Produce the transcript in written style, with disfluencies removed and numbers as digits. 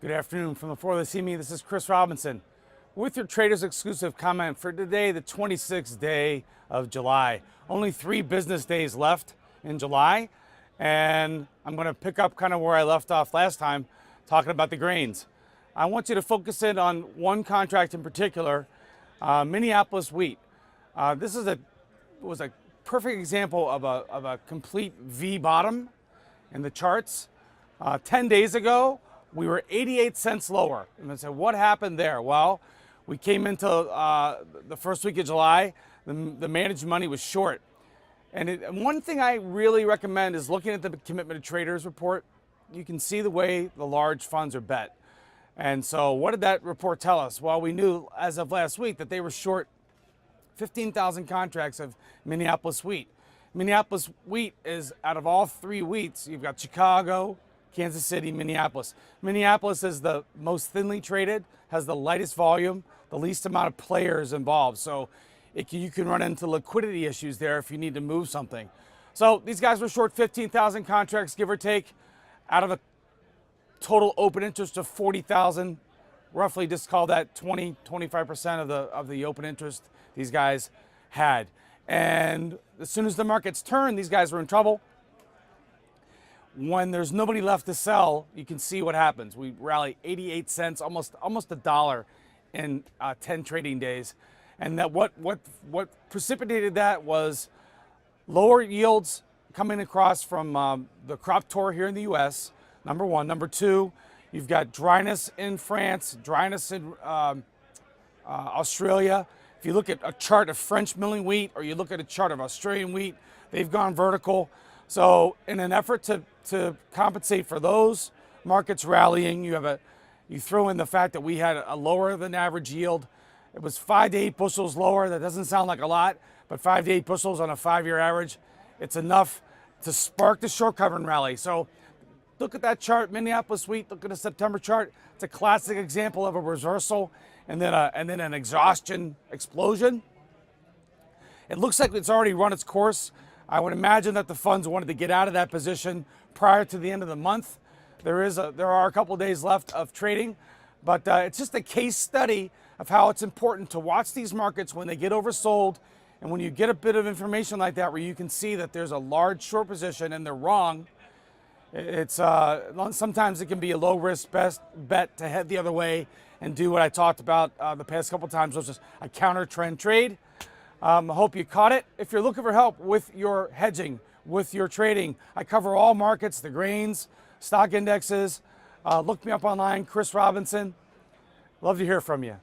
Good afternoon from the floor they see me. This is Chris Robinson with your Traders Exclusive comment for today, the 26th day of July. Only 3 business days left in July, and I'm going to pick up kind of where I left off last time, talking about the grains. I want you to focus in on one contract in particular, Minneapolis wheat. This was a perfect example of a complete V bottom in the charts. 10 days ago, we were 88 cents lower. And I said, what happened there? Well, we came into the first week of July, the managed money was short. And one thing I really recommend is looking at the commitment to traders report. You can see the way the large funds are bet. And so what did that report tell us? Well, we knew as of last week that they were short 15,000 contracts of Minneapolis wheat. Minneapolis wheat is, out of all 3 wheats, you've got Chicago, Kansas City, Minneapolis. Minneapolis is the most thinly traded, has the lightest volume, the least amount of players involved. So you can run into liquidity issues there if you need to move something. So these guys were short 15,000 contracts, give or take, out of a total open interest of 40,000. Roughly just call that 25% of the open interest these guys had. And as soon as the markets turned, these guys were in trouble. When there's nobody left to sell, you can see what happens. We rally 88 cents, almost $1 in 10 trading days. And that what precipitated that was lower yields coming across from the crop tour here in the U.S., number one. Number two, you've got dryness in France, dryness in Australia. If you look at a chart of French milling wheat or you look at a chart of Australian wheat, they've gone vertical. So in an effort to compensate for those markets rallying, you throw in the fact that we had a lower than average yield. It was 5 to 8 bushels lower. That doesn't sound like a lot, but 5 to 8 bushels on a 5-year average, it's enough to spark the short covering rally. So look at that chart, Minneapolis wheat. Look at the September chart. It's a classic example of a reversal and then an exhaustion explosion. It looks like it's already run its course. I would imagine that the funds wanted to get out of that position prior to the end of the month. There are a couple of days left of trading, but it's just a case study of how it's important to watch these markets when they get oversold, and when you get a bit of information like that where you can see that there's a large short position and they're wrong. It's sometimes it can be a low risk best bet to head the other way and do what I talked about the past couple times, which is a counter trend trade. I hope you caught it. If you're looking for help with your hedging, with your trading, I cover all markets, the grains, stock indexes. Look me up online, Chris Robinson. Love to hear from you.